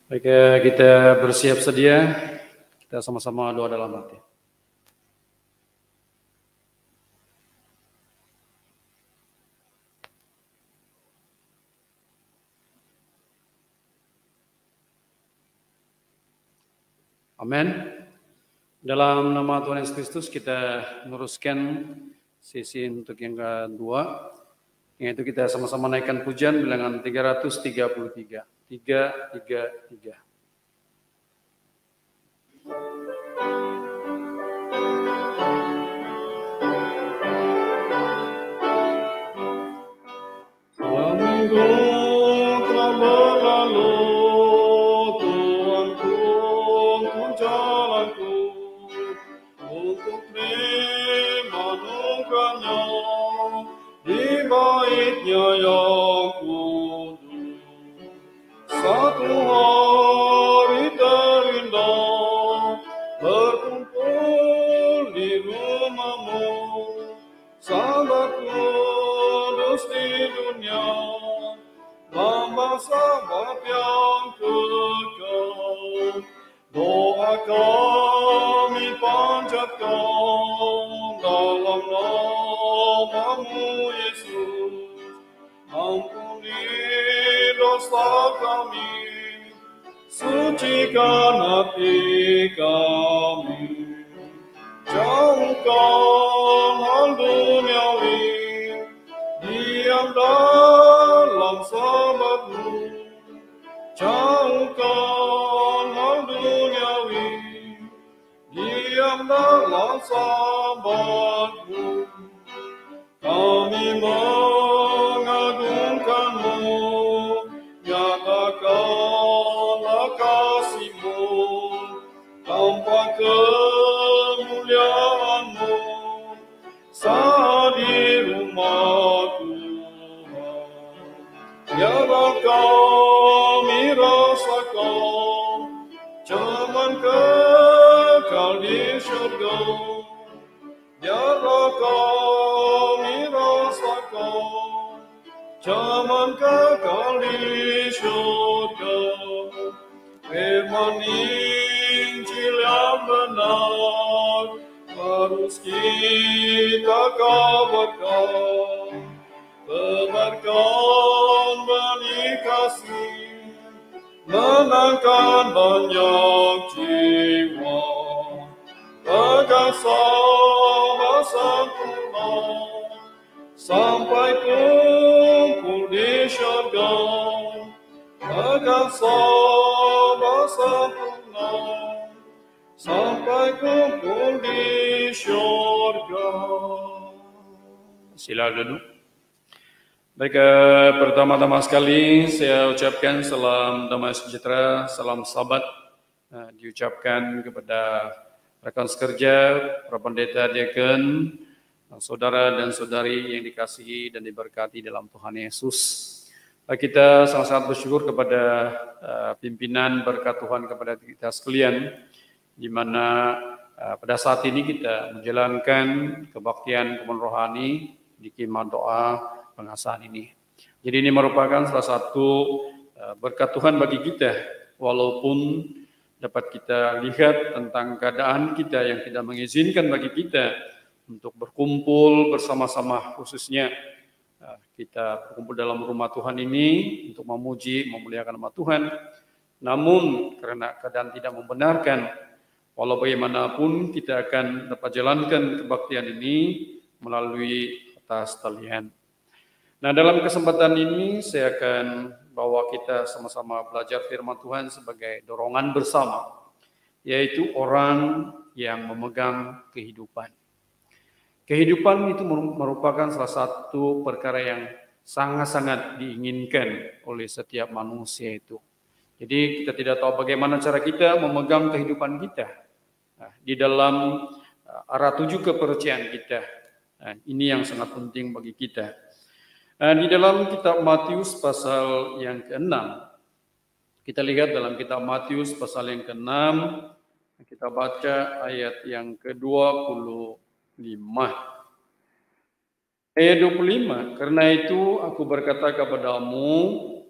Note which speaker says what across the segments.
Speaker 1: Baik, kita bersiap sedia. Kita sama-sama doa dalam hati. Amin. Dalam nama Tuhan Yesus Kristus kita meneruskan sesi untuk yang kedua, yaitu kita sama-sama naikkan pujian bilangan 333. 333.
Speaker 2: Seminggu telah berlalu, Tuhanku untuk jalanku, untuk terima anugerahnya di baitnya yang kudus. Satu hari terindah berkumpul di rumahmu, sahabat kudus di dunia, lambang sahabat yang kekal. Doa kami panjatkan dalam nama-Mu Yesus, ampuni dosa kami, sucikan hati kami, jauhkan hal duniawi, diam dalam sahabat-Mu, jauhkan hal duniawi, diam dalam sahabat-Mu. Kami mengagungkan-Mu, nyatakanlah kasih-Mu, tampak kemuliaan-Mu saat di rumah Tuhan. Biarlah kami rasakan zaman kekal di surga. Biarlah kami rasakan zaman kekal di surga. Firman Injil yang benar harus kita kabarkan, tebarkan benih kasih, menangkan banyak jiwa, tegar sama sempurna, sampai kumpul di syurga, tegar sama sempurna, sampai kumpul di syurga.
Speaker 1: Sila duduk. Baik, pertama-tama sekali saya ucapkan salam damai sejahtera, salam sahabat diucapkan kepada rekan sekerja, para pendeta, diaken, saudara dan saudari yang dikasihi dan diberkati dalam Tuhan Yesus. Kita sangat-sangat bersyukur kepada pimpinan berkat Tuhan kepada kita sekalian, di mana pada saat ini kita menjalankan kebaktian kebun rohani di khemah doa pengasahan ini. Jadi ini merupakan salah satu berkat Tuhan bagi kita, walaupun dapat kita lihat tentang keadaan kita yang tidak mengizinkan bagi kita untuk berkumpul bersama-sama, khususnya kita berkumpul dalam rumah Tuhan ini untuk memuji, memuliakan nama Tuhan. Namun karena keadaan tidak membenarkan, walau bagaimanapun kita akan dapat jalankan kebaktian ini melalui atas talian. Nah, dalam kesempatan ini saya akan bawa kita sama-sama belajar firman Tuhan sebagai dorongan bersama, yaitu orang yang memegang kehidupan. Kehidupan itu merupakan salah satu perkara yang sangat-sangat diinginkan oleh setiap manusia itu. Jadi kita tidak tahu bagaimana cara kita memegang kehidupan kita di dalam arah tuju kepercayaan kita. Ini yang sangat penting bagi kita. Di dalam kitab Matius pasal yang ke-6, kita lihat dalam kitab Matius pasal yang ke-6, kita baca ayat yang ke-25. Ayat 25, karena itu aku berkata kepadamu,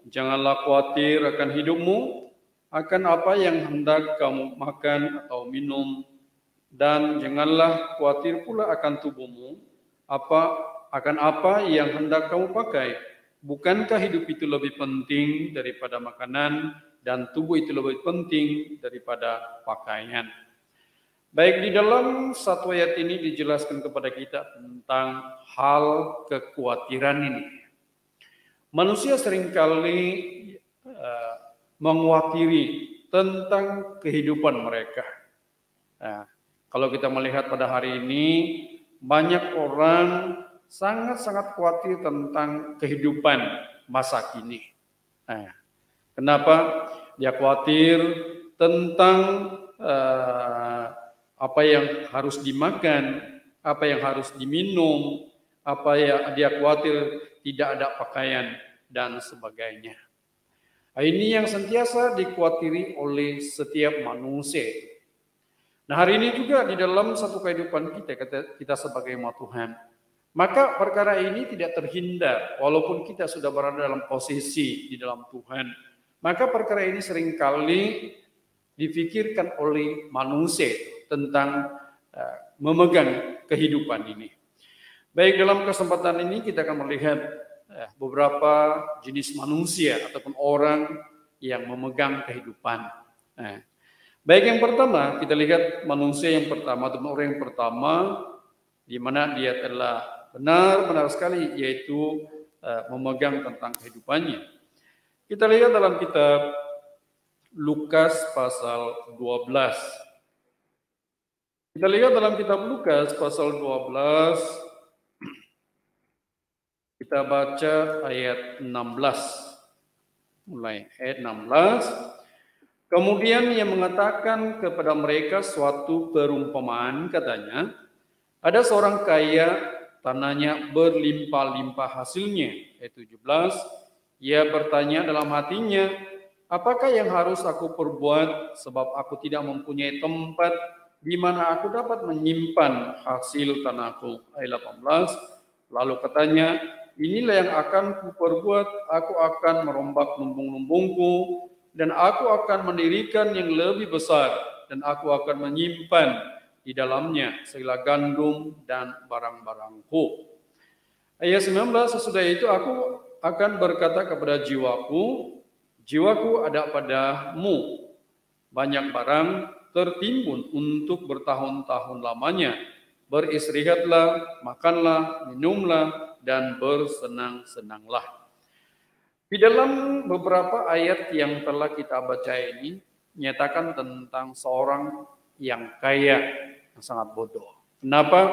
Speaker 1: janganlah khawatir akan hidupmu, akan apa yang hendak kamu makan atau minum, dan janganlah khawatir pula akan tubuhmu, akan apa yang hendak kamu pakai. Bukankah hidup itu lebih penting daripada makanan, dan tubuh itu lebih penting daripada pakaian? Baik, di dalam satu ayat ini dijelaskan kepada kita tentang hal kekhawatiran ini. Manusia seringkali mengkhawatiri tentang kehidupan mereka. Nah, kalau kita melihat pada hari ini, banyak orang sangat-sangat khawatir tentang kehidupan masa kini. Nah, kenapa? Dia khawatir tentang apa yang harus dimakan, apa yang harus diminum, apa yang dia khawatir tidak ada pakaian, dan sebagainya. Nah, ini yang sentiasa dikhawatiri oleh setiap manusia. Nah, hari ini juga di dalam satu kehidupan kita sebagai umat Tuhan, maka perkara ini tidak terhindar walaupun kita sudah berada dalam posisi di dalam Tuhan. Maka perkara ini seringkali difikirkan oleh manusia tentang memegang kehidupan ini. Baik, dalam kesempatan ini kita akan melihat beberapa jenis manusia ataupun orang yang memegang kehidupan. Baik, yang pertama kita lihat manusia yang pertama atau orang yang pertama, di mana dia telah benar-benar sekali, yaitu memegang tentang kehidupannya. Kita lihat dalam kitab Lukas pasal 12. Kita lihat dalam kitab Lukas pasal 12, kita baca ayat 16. Mulai ayat 16. Kemudian ia mengatakan kepada mereka suatu perumpamaan, katanya, ada seorang kaya, tanahnya berlimpah-limpah hasilnya. Ayat 17, ia bertanya dalam hatinya, apakah yang harus aku perbuat sebab aku tidak mempunyai tempat di mana aku dapat menyimpan hasil tanahku. Ayat 18, lalu katanya, inilah yang akan kuperbuat, aku akan merombak lumbung-lumbungku, dan aku akan mendirikan yang lebih besar, dan aku akan menyimpan di dalamnya segala gandum dan barang-barangku. Ayat 19, sesudah itu aku akan berkata kepada jiwaku, jiwaku ada padamu banyak barang tertimbun untuk bertahun-tahun lamanya. Beristirahatlah, makanlah, minumlah, dan bersenang-senanglah. Di dalam beberapa ayat yang telah kita baca ini, menyatakan tentang seorang yang kaya, yang sangat bodoh. Kenapa?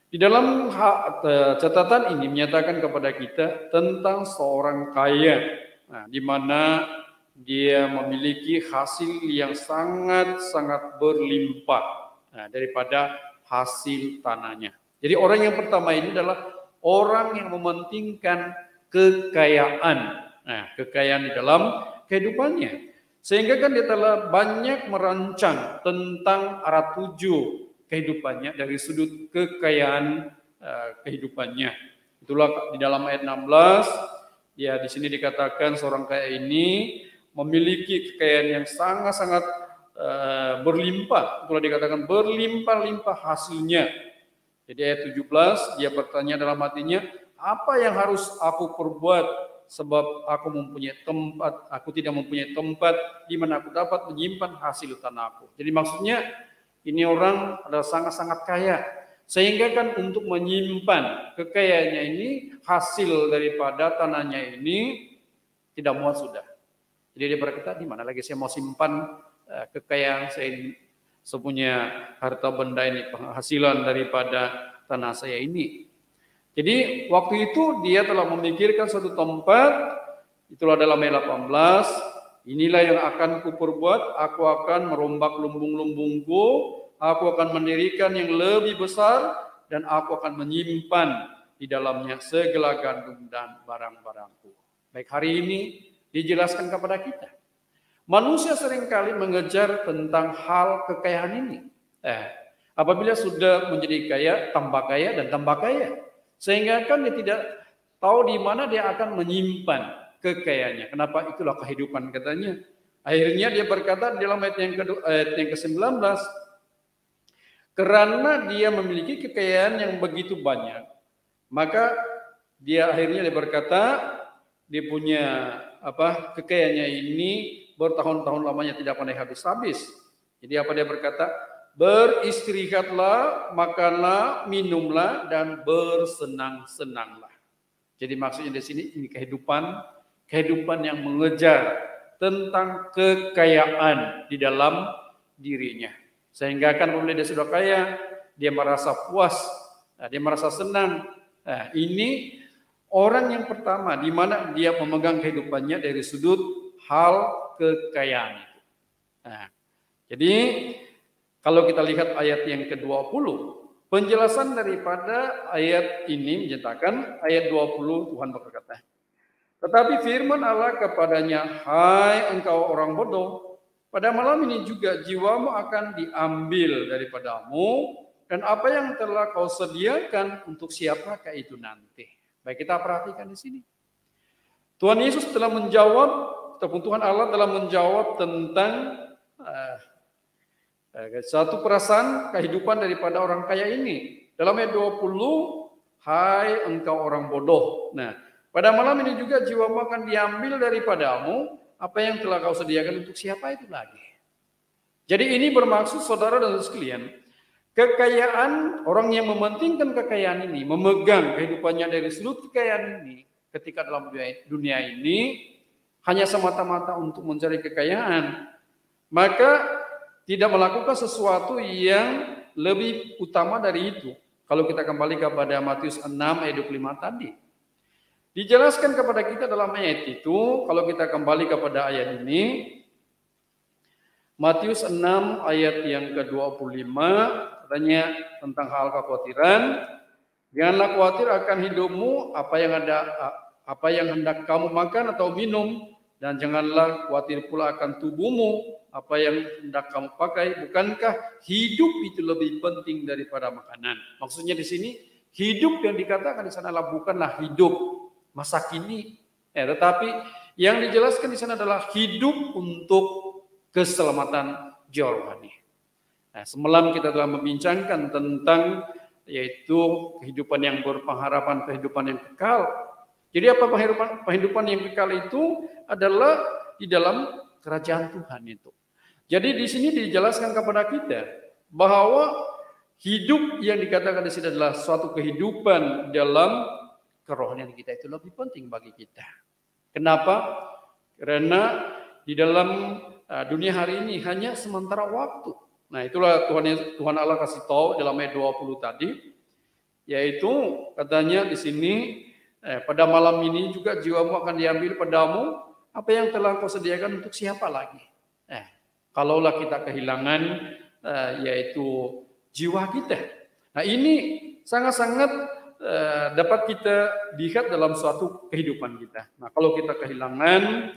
Speaker 1: Di dalam catatan ini menyatakan kepada kita tentang seorang kaya, di mana dia memiliki hasil yang sangat-sangat berlimpah daripada hasil tanahnya. Jadi orang yang pertama ini adalah orang yang mementingkan kekayaan, kekayaan di dalam kehidupannya. Sehingga kan dia telah banyak merancang tentang arah tuju kehidupannya dari sudut kekayaan kehidupannya. Itulah di dalam ayat 16, ya di sini dikatakan seorang kaya ini memiliki kekayaan yang sangat-sangat berlimpah. Itulah dikatakan berlimpah-limpah hasilnya. Jadi ayat 17, dia bertanya dalam hatinya, apa yang harus aku perbuat sebab aku mempunyai tempat, aku tidak mempunyai tempat di mana aku dapat menyimpan hasil tanahku. Jadi maksudnya ini orang adalah sangat-sangat kaya, sehingga kan untuk menyimpan kekayaannya ini, hasil daripada tanahnya ini tidak muat sudah. Jadi dia berkata, di mana lagi saya mau simpan kekayaan saya ini, sepunya harta benda ini, penghasilan daripada tanah saya ini. Jadi waktu itu dia telah memikirkan suatu tempat, itulah dalam ayat 18, inilah yang akan kuperbuat, aku akan merombak lumbung-lumbungku, aku akan mendirikan yang lebih besar, dan aku akan menyimpan di dalamnya segala gandum dan barang-barangku. Baik, hari ini dijelaskan kepada kita. Manusia seringkali mengejar tentang hal kekayaan ini. Apabila sudah menjadi kaya, tambah kaya dan tambah kaya. Sehingga kan dia tidak tahu di mana dia akan menyimpan kekayaannya. Kenapa? Itulah kehidupan katanya. Akhirnya dia berkata di dalam ayat yang ke-19, karena dia memiliki kekayaan yang begitu banyak, maka dia berkata dia punya kekayaannya ini bertahun-tahun lamanya tidak pernah habis-habis. Jadi apa dia berkata? Beristirahatlah, makanlah, minumlah, dan bersenang-senanglah. Jadi maksudnya di sini ini kehidupan yang mengejar tentang kekayaan di dalam dirinya. Sehingga kan apabila dia sudah kaya, dia merasa puas, dia merasa senang. Nah, ini orang yang pertama di mana dia memegang kehidupannya dari sudut hal kekayaan itu. Nah, jadi kalau kita lihat ayat yang ke-20, penjelasan daripada ayat ini menyatakan ayat 20 Tuhan berkata, tetapi firman Allah kepadanya, hai engkau orang bodoh, pada malam ini juga jiwamu akan diambil daripadamu, dan apa yang telah kau sediakan untuk siapakah itu nanti? Baik, kita perhatikan di sini. Tuhan Yesus telah menjawab, ataupun Tuhan Allah telah menjawab tentang satu perasaan kehidupan daripada orang kaya ini. Dalam ayat 20, hai engkau orang bodoh. Nah, pada malam ini juga jiwamu akan diambil daripadamu, apa yang telah kau sediakan untuk siapa itu lagi. Jadi ini bermaksud saudara dan sekalian, kekayaan, orang yang mementingkan kekayaan ini, memegang kehidupannya dari sudut kekayaan ini, ketika dalam dunia ini hanya semata-mata untuk mencari kekayaan, maka tidak melakukan sesuatu yang lebih utama dari itu. Kalau kita kembali kepada Matius 6 ayat 25 tadi, dijelaskan kepada kita dalam ayat itu, kalau kita kembali kepada ayat ini, Matius 6 ayat yang ke-25, katanya tentang hal kekhawatiran, janganlah khawatir akan hidupmu, apa yang hendak kamu makan atau minum, dan janganlah khawatir pula akan tubuhmu, apa yang hendak kamu pakai. Bukankah hidup itu lebih penting daripada makanan? Maksudnya di sini, hidup yang dikatakan di sana bukanlah hidup masa kini, tetapi yang dijelaskan di sana adalah hidup untuk keselamatan jiwa rohani. Nah, semalam kita telah membincangkan tentang yaitu kehidupan yang berpengharapan, kehidupan yang kekal. Jadi apa kehidupan yang kekal itu adalah di dalam kerajaan Tuhan itu. Jadi di sini dijelaskan kepada kita bahwa hidup yang dikatakan di sini adalah suatu kehidupan dalam kerohanian kita itu lebih penting bagi kita. Kenapa? Karena di dalam dunia hari ini hanya sementara waktu. Nah, itulah Tuhan Allah kasih tahu dalam ayat 20 tadi, yaitu katanya di sini pada malam ini juga jiwamu akan diambil padamu, apa yang telah kau sediakan untuk siapa lagi? Kalaulah kita kehilangan yaitu jiwa kita. Nah, ini sangat-sangat dapat kita lihat dalam suatu kehidupan kita. Nah, kalau kita kehilangan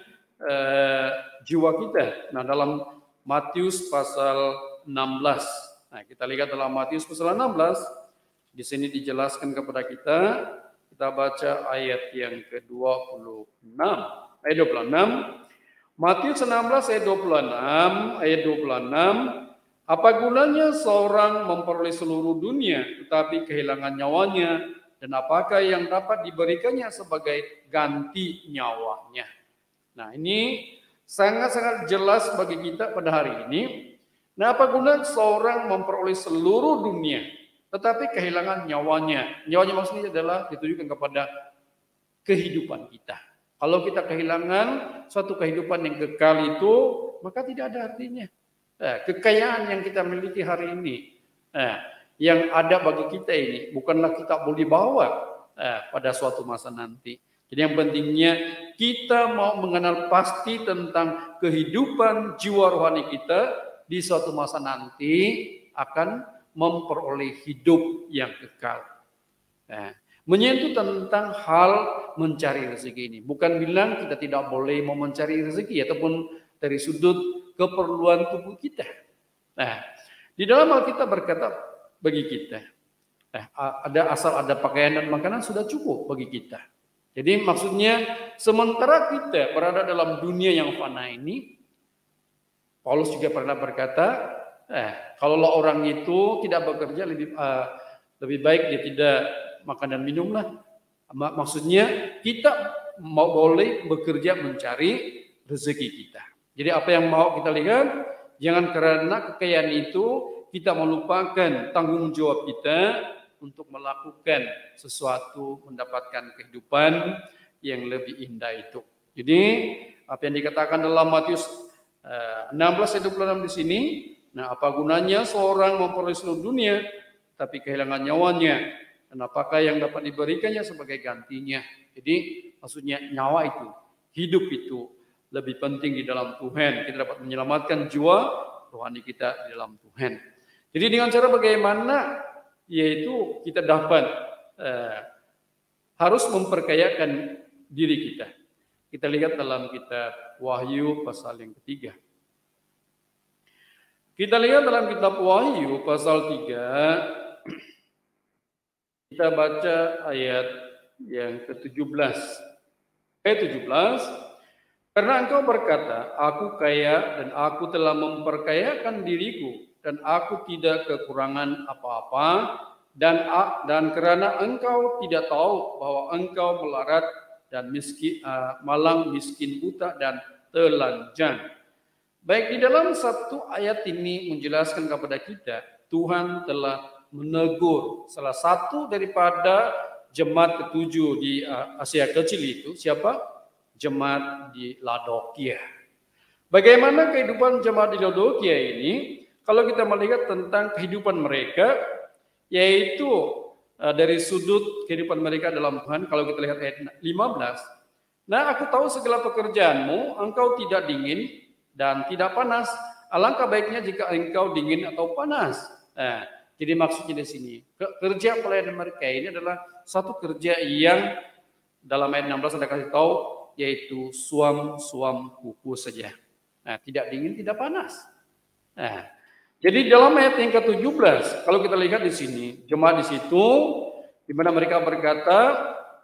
Speaker 1: jiwa kita, nah dalam Matius pasal 16, nah kita lihat dalam Matius pasal 16, di sini dijelaskan kepada kita baca ayat yang ke-26, ayat 26, Matius 16 ayat 26, apa gunanya seorang memperoleh seluruh dunia tetapi kehilangan nyawanya, dan apakah yang dapat diberikannya sebagai ganti nyawanya? Nah, ini sangat-sangat jelas bagi kita pada hari ini. Nah, apa guna seorang memperoleh seluruh dunia tetapi kehilangan nyawanya? Nyawanya maksudnya adalah ditujukan kepada kehidupan kita. Kalau kita kehilangan suatu kehidupan yang kekal itu, maka tidak ada artinya. Kekayaan yang kita miliki hari ini, yang ada bagi kita ini, bukanlah kita boleh bawa pada suatu masa nanti. Jadi yang pentingnya kita mau mengenal pasti tentang kehidupan jiwa rohani kita di suatu masa nanti akan memperoleh hidup yang kekal. Menyentuh tentang hal mencari rezeki ini. Bukan bilang kita tidak boleh mau mencari rezeki ataupun dari sudut keperluan tubuh kita. Nah, di dalam Alkitab berkata bagi kita, asal ada pakaian dan makanan sudah cukup bagi kita. Jadi maksudnya sementara kita berada dalam dunia yang fana ini, Paulus juga pernah berkata, kalaulah orang itu tidak bekerja lebih baik dia tidak makan dan minum lah. Maksudnya kita boleh bekerja mencari rezeki kita. Jadi apa yang mau kita lihat, jangan karena kekayaan itu kita melupakan tanggung jawab kita untuk melakukan sesuatu, mendapatkan kehidupan yang lebih indah itu. Jadi apa yang dikatakan dalam Matius 16 ayat 26 di sini, nah apa gunanya seorang memperoleh seluruh dunia tapi kehilangan nyawanya, dan apakah yang dapat diberikannya sebagai gantinya. Jadi maksudnya nyawa itu, hidup itu lebih penting di dalam Tuhan. Kita dapat menyelamatkan jiwa rohani kita di dalam Tuhan. Jadi dengan cara bagaimana, yaitu kita dapat harus memperkayakan diri kita. Kita lihat dalam kitab Wahyu pasal yang ketiga. Kita lihat dalam kitab Wahyu pasal 3, kita baca ayat yang ke-17. Ayat 17, karena engkau berkata, aku kaya dan aku telah memperkayakan diriku dan aku tidak kekurangan apa-apa, dan karena engkau tidak tahu bahwa engkau melarat dan miskin, malang, miskin, buta dan telanjang. Baik, di dalam satu ayat ini menjelaskan kepada kita, Tuhan telah menegur salah satu daripada jemaat ketujuh di Asia Kecil itu, siapa? Jemaat di Laodikia. Bagaimana kehidupan jemaat di Laodikia ini? Kalau kita melihat tentang kehidupan mereka, yaitu dari sudut kehidupan mereka dalam Tuhan, kalau kita lihat ayat 15, nah aku tahu segala pekerjaanmu, engkau tidak dingin dan tidak panas. Alangkah baiknya jika engkau dingin atau panas. Nah, jadi maksudnya di sini, kerja pelayanan mereka ini adalah satu kerja yang dalam ayat 16 Anda kasih tahu, yaitu suam kuku saja. Nah, tidak dingin, tidak panas. Nah, jadi dalam ayat yang ke-17, kalau kita lihat di sini, jemaat di situ, di mana mereka berkata,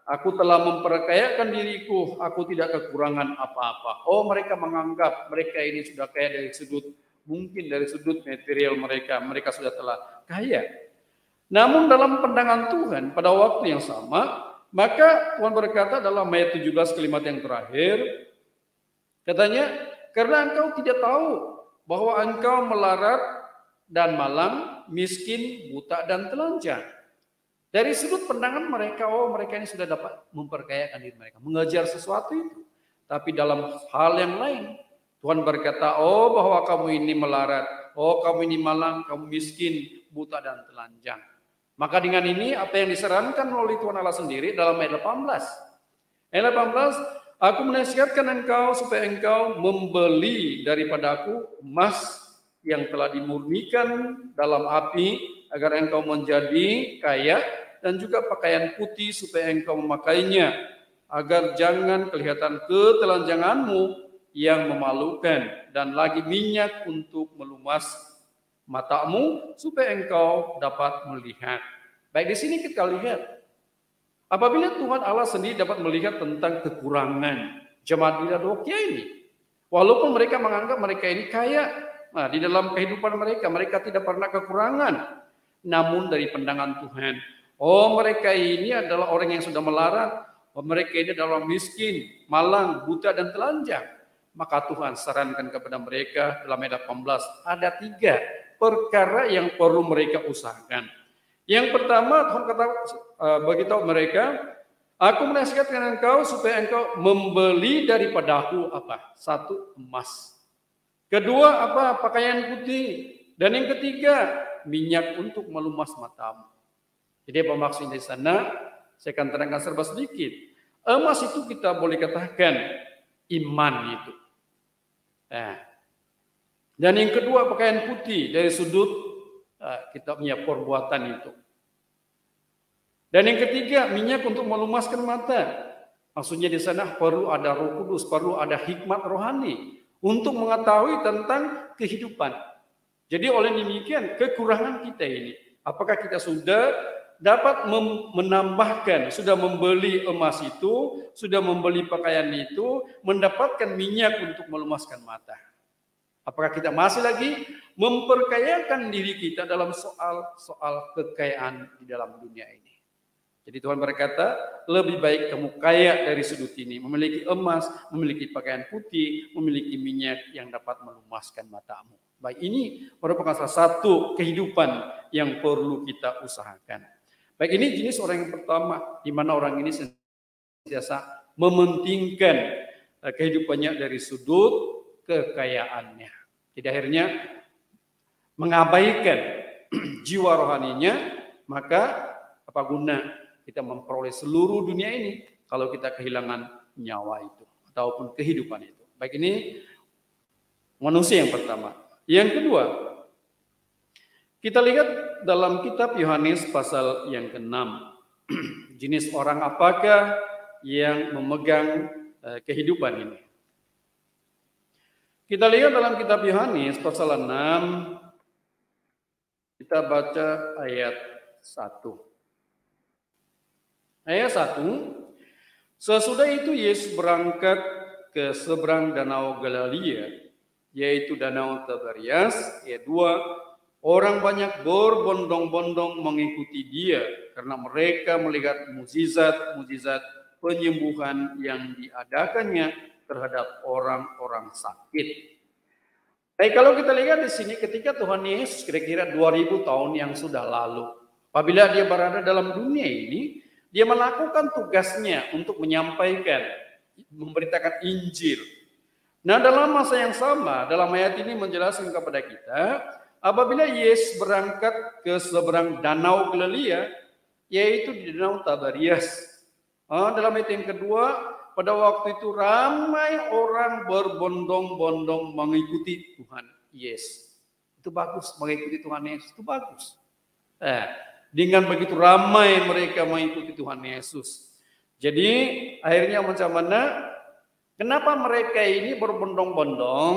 Speaker 1: aku telah memperkayakan diriku, aku tidak kekurangan apa-apa. Oh, mereka menganggap mereka ini sudah kaya dari sudut, mungkin dari sudut material mereka sudah telah kaya. Namun dalam pandangan Tuhan, pada waktu yang sama, maka Tuhan berkata dalam ayat 17 kalimat yang terakhir, katanya, karena engkau tidak tahu bahwa engkau melarat dan malang, miskin, buta, dan telanjang. Dari sudut pandangan mereka, oh mereka ini sudah dapat memperkayakan diri mereka, mengejar sesuatu itu. Tapi dalam hal yang lain, Tuhan berkata, oh bahwa kamu ini melarat, oh kamu ini malang, kamu miskin, buta, dan telanjang. Maka dengan ini, apa yang disarankan oleh Tuhan Allah sendiri dalam ayat 18. Ayat 18, aku menasihatkan engkau supaya engkau membeli daripada aku emas yang telah dimurnikan dalam api, agar engkau menjadi kaya, dan juga pakaian putih supaya engkau memakainya, agar jangan kelihatan ketelanjanganmu yang memalukan, dan lagi minyak untuk melumas matamu supaya engkau dapat melihat. Baik, di sini kita lihat, apabila Tuhan Allah sendiri dapat melihat tentang kekurangan jemaat di Laodikia ini, walaupun mereka menganggap mereka ini kaya, nah, di dalam kehidupan mereka tidak pernah kekurangan. Namun dari pandangan Tuhan, oh mereka ini adalah orang yang sudah melarat, oh mereka ini adalah miskin, malang, buta, dan telanjang. Maka Tuhan sarankan kepada mereka dalam ayat 18, ada 3 perkara yang perlu mereka usahakan. Yang pertama, Tuhan kata beritahu mereka, aku menasihatkan engkau supaya engkau membeli daripadaku apa? 1, emas. Kedua, apa? Pakaian putih. Dan yang ketiga, minyak untuk melumas matamu. Jadi apa maksudnya di sana? Saya akan terangkan serba sedikit. Emas itu kita boleh katakan iman itu. Nah. Dan yang kedua, pakaian putih dari sudut kita punya perbuatan itu. Dan yang ketiga, minyak untuk melumaskan mata. Maksudnya di sana perlu ada Roh Kudus, perlu ada hikmat rohani untuk mengetahui tentang kehidupan. Jadi oleh demikian kekurangan kita ini, apakah kita sudah dapat menambahkan, sudah membeli emas itu, sudah membeli pakaian itu, mendapatkan minyak untuk melumaskan mata. Apakah kita masih lagi memperkayakan diri kita dalam soal kekayaan di dalam dunia ini? Jadi Tuhan berkata, lebih baik kamu kaya dari sudut ini, memiliki emas, memiliki pakaian putih, memiliki minyak yang dapat melumaskan matamu. Baik, ini merupakan salah satu kehidupan yang perlu kita usahakan. Baik, ini jenis orang yang pertama, di mana orang ini senantiasa mementingkan kehidupannya dari sudut kekayaannya. Jadi akhirnya mengabaikan jiwa rohaninya, maka apa guna kita memperoleh seluruh dunia ini kalau kita kehilangan nyawa itu ataupun kehidupan itu. Baik, ini manusia yang pertama. Yang kedua, kita lihat dalam kitab Yohanes pasal yang ke-6. Jenis orang apakah yang memegang kehidupan ini? Kita lihat dalam kitab Yohanes pasal 6, kita baca ayat 1. Ayat 1, sesudah itu Yesus berangkat ke seberang danau Galilea, yaitu danau Tiberias. Ayat 2, orang banyak berbondong-bondong mengikuti dia karena mereka melihat mukjizat-mukjizat penyembuhan yang diadakannya terhadap orang-orang sakit. Baik, kalau kita lihat di sini ketika Tuhan Yesus kira-kira 2000 tahun yang sudah lalu, apabila dia berada dalam dunia ini, dia melakukan tugasnya untuk menyampaikan, memberitakan Injil. Nah, dalam masa yang sama, dalam ayat ini menjelaskan kepada kita, apabila Yesus berangkat ke seberang danau Galilea, yaitu di danau Tiberias. Dalam ayat yang kedua, pada waktu itu ramai orang berbondong-bondong mengikuti Tuhan Yesus. Itu bagus, mengikuti Tuhan Yesus itu bagus. Dengan begitu ramai mereka mengikuti Tuhan Yesus. Jadi akhirnya macam mana? Kenapa mereka ini berbondong-bondong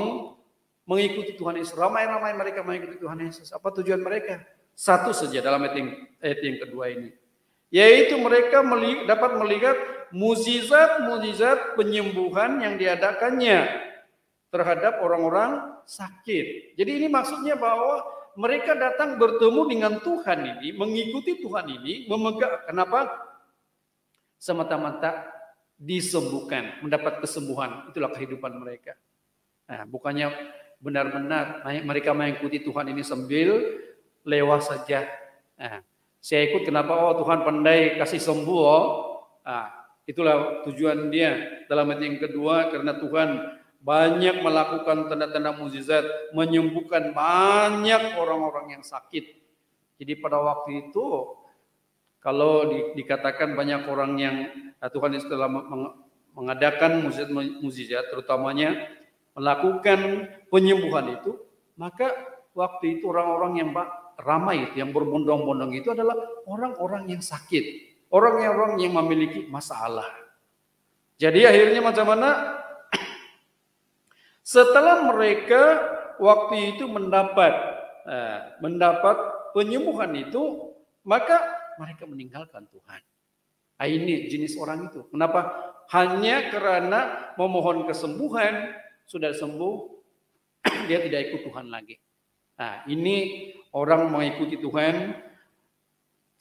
Speaker 1: mengikuti Tuhan Yesus? Ramai-ramai mereka mengikuti Tuhan Yesus. Apa tujuan mereka? Satu saja dalam ayat yang kedua ini. Yaitu mereka dapat melihat mukjizat-mukjizat penyembuhan yang diadakannya terhadap orang-orang sakit. Jadi ini maksudnya bahwa mereka datang bertemu dengan Tuhan ini, mengikuti Tuhan ini, memegang. Kenapa? Semata-mata disembuhkan, mendapat kesembuhan. Itulah kehidupan mereka. Nah, bukannya benar-benar mereka mengikuti Tuhan ini sambil lewat saja. Nah, saya ikut kenapa? Oh, Tuhan pandai kasih sembuh. Itulah tujuan dia dalam ayat yang kedua, karena Tuhan banyak melakukan tanda-tanda mukjizat, menyembuhkan banyak orang-orang yang sakit. Jadi pada waktu itu, kalau dikatakan banyak orang yang Tuhan telah mengadakan mukjizat, terutamanya melakukan penyembuhan itu, maka waktu itu orang-orang yang ramai itu, yang berbondong-bondong itu adalah orang-orang yang sakit, orang-orang yang memiliki masalah. Jadi akhirnya macam mana? Setelah mereka waktu itu mendapat penyembuhan itu, maka mereka meninggalkan Tuhan. Ini jenis orang itu. Kenapa? Hanya karena memohon kesembuhan, sudah sembuh, dia tidak ikut Tuhan lagi. Ini orang mengikuti Tuhan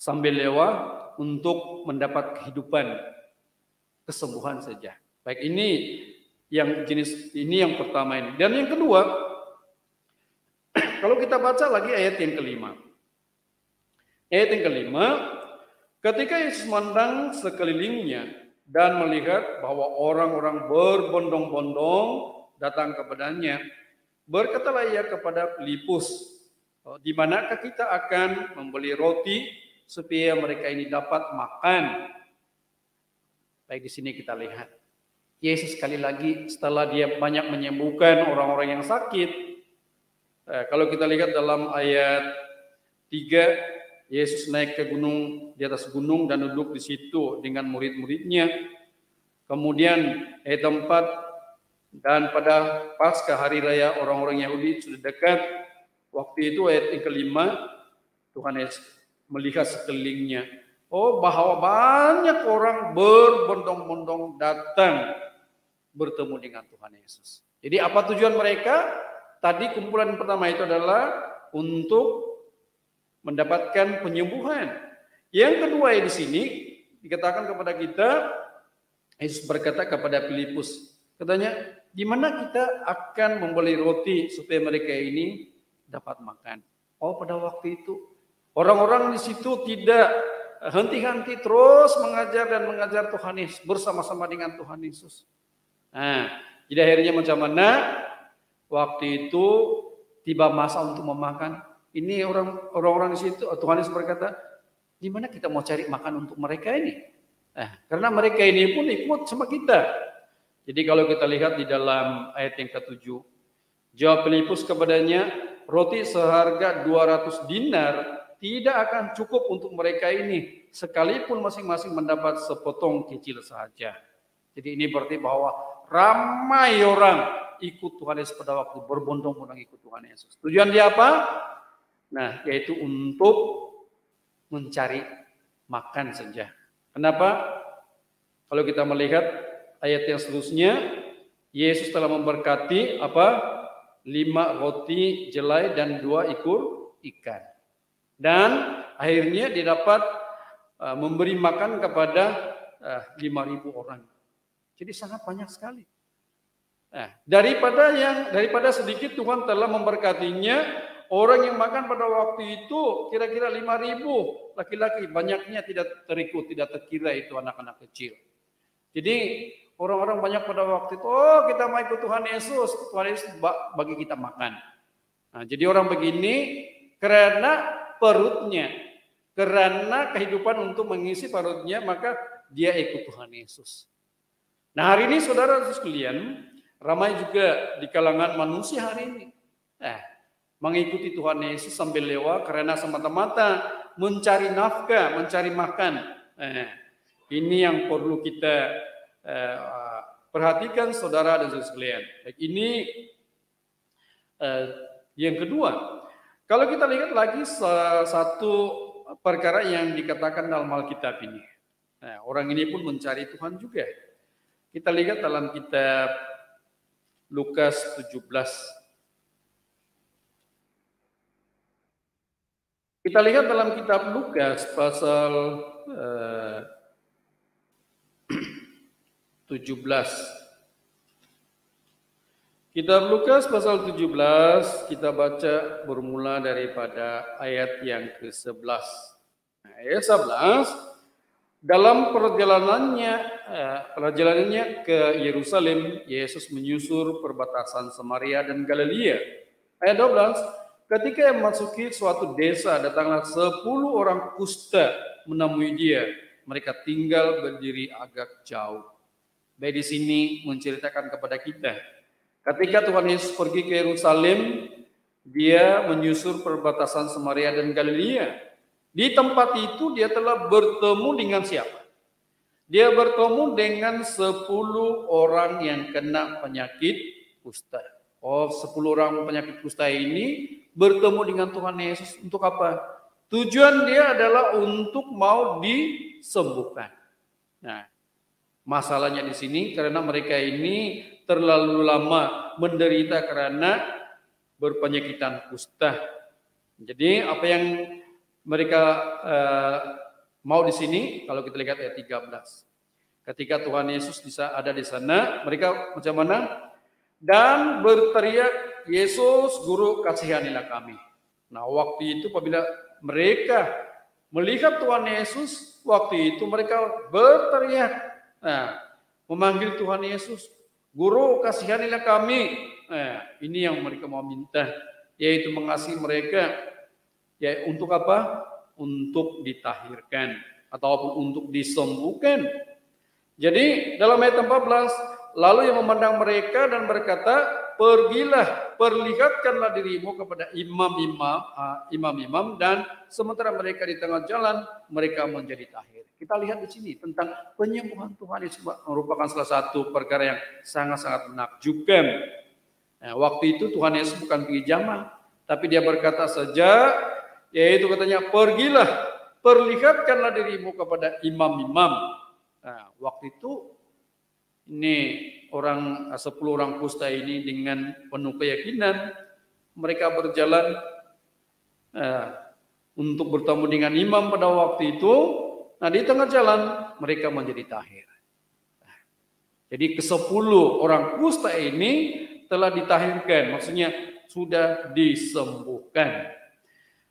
Speaker 1: sambil lewat untuk mendapat kehidupan, kesembuhan saja. Baik, ini yang jenis ini yang pertama ini. Dan yang kedua, kalau kita baca lagi ayat yang kelima. Ayat yang kelima, ketika Yesus memandang sekelilingnya dan melihat bahwa orang-orang berbondong-bondong datang kepadanya, berkatalah ia kepada Filipus, di manakah kita akan membeli roti supaya mereka ini dapat makan? Baik, di sini kita lihat. Yesus sekali lagi setelah dia banyak menyembuhkan orang-orang yang sakit. Kalau kita lihat dalam ayat 3, Yesus naik ke gunung, di atas gunung dan duduk di situ dengan murid-muridnya. Kemudian ayat 4, dan pada Paskah hari raya orang-orang Yahudi sudah dekat. Waktu itu ayat yang kelima, Tuhan Yesus melihat sekelilingnya. Bahwa banyak orang berbondong-bondong datang bertemu dengan Tuhan Yesus. Jadi apa tujuan mereka? tadi kumpulan pertama itu adalah untuk mendapatkan penyembuhan. Yang kedua di sini dikatakan kepada kita, Yesus berkata kepada Filipus, katanya, di mana kita akan membeli roti supaya mereka ini dapat makan. Oh, pada waktu itu orang-orang di situ tidak henti-henti terus mengajar dan mengajar Tuhan Yesus bersama-sama dengan Tuhan Yesus. Nah, jadi akhirnya macam mana? Waktu itu tiba masa untuk memakan. Ini orang-orang di situ, Tuhan Yesus berkata, di mana kita mau cari makan untuk mereka ini? Karena mereka ini pun ikut sama kita. Jadi kalau kita lihat di dalam ayat yang ke-7, jawab Filipus kepadanya, roti seharga 200 dinar tidak akan cukup untuk mereka ini, sekalipun masing-masing mendapat sepotong kecil saja. Jadi ini berarti bahwa ramai orang ikut Tuhan Yesus pada waktu, berbondong-bondong ikut Tuhan Yesus. Tujuan dia apa? Nah, yaitu untuk mencari makan saja. Kenapa? Kalau kita melihat ayat yang seterusnya, Yesus telah memberkati 5 roti jelai dan 2 ekor ikan. Dan akhirnya dia dapat memberi makan kepada 5.000 orang. Jadi sangat banyak sekali. Daripada sedikit Tuhan telah memberkatinya. Orang yang makan pada waktu itu kira-kira 5.000 laki-laki, banyaknya tidak terikut, tidak terkira itu anak-anak kecil. Jadi orang-orang banyak pada waktu itu, oh kita mau ikut Tuhan Yesus bagi kita makan. Nah, jadi orang begini karena perutnya, karena kehidupan untuk mengisi perutnya, maka dia ikut Tuhan Yesus. Nah hari ini saudara sekalian, ramai juga di kalangan manusia hari ini. Mengikuti Tuhan Yesus sambil lewat karena semata-mata mencari nafkah, mencari makan. Ini yang perlu kita perhatikan saudara dan saudara sekalian. Ini yang kedua. Kalau kita lihat lagi satu perkara yang dikatakan dalam Alkitab ini. Orang ini pun mencari Tuhan juga. Kita lihat dalam kitab Lukas 17. Kita lihat dalam kitab Lukas pasal 17. Kitab Lukas pasal 17 kita baca bermula daripada ayat yang ke-11. Ayat 11, dalam perjalanannya ke Yerusalem, Yesus menyusur perbatasan Samaria dan Galilea. Ayat 12, ketika memasuki suatu desa, datanglah 10 orang kusta menemui dia. Mereka tinggal berdiri agak jauh. Baik di sini menceritakan kepada kita, ketika Tuhan Yesus pergi ke Yerusalem, dia menyusur perbatasan Samaria dan Galilea. Di tempat itu dia telah bertemu dengan siapa? Dia bertemu dengan 10 orang yang kena penyakit kusta. 10 orang penyakit kusta ini bertemu dengan Tuhan Yesus untuk apa? Tujuan dia adalah untuk mau disembuhkan. Nah, masalahnya di sini karena mereka ini terlalu lama menderita karena berpenyakitan kusta. Jadi apa yang mereka mau di sini, kalau kita lihat ayat 13. Ketika Tuhan Yesus ada di sana, mereka macam mana? Dan berteriak, Yesus, Guru, kasihanilah kami. Nah, waktu itu apabila mereka melihat Tuhan Yesus, waktu itu mereka berteriak, memanggil Tuhan Yesus, Guru, kasihanilah kami. Ini yang mereka mau minta, yaitu mengasihi mereka. Ya, untuk apa? Untuk ditahirkan ataupun untuk disembuhkan. Jadi dalam ayat 14, lalu yang memandang mereka dan berkata, pergilah, perlihatkanlah dirimu kepada imam-imam, dan sementara mereka di tengah jalan, mereka menjadi tahir. Kita lihat di sini tentang penyembuhan Tuhan Yesus merupakan salah satu perkara yang sangat-sangat menakjubkan. Nah, waktu itu Tuhan Yesus bukan pergi jamaah, tapi dia berkata saja, yaitu katanya, pergilah, perlihatkanlah dirimu kepada imam-imam. Nah, waktu itu ini 10 orang kusta ini dengan penuh keyakinan mereka berjalan untuk bertemu dengan imam pada waktu itu. Nah, di tengah jalan mereka menjadi tahir. Jadi ke-10 orang kusta ini telah ditahirkan, maksudnya sudah disembuhkan.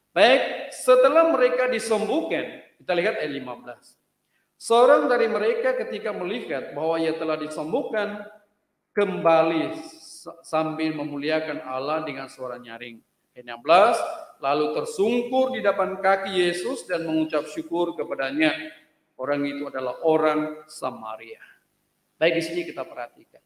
Speaker 1: Baik, setelah mereka disembuhkan, kita lihat ayat 15. Seorang dari mereka ketika melihat bahwa ia telah disembuhkan, kembali sambil memuliakan Allah dengan suara nyaring. Ayat 16, lalu tersungkur di depan kaki Yesus dan mengucap syukur kepadanya. Orang itu adalah orang Samaria. Baik, di sini kita perhatikan.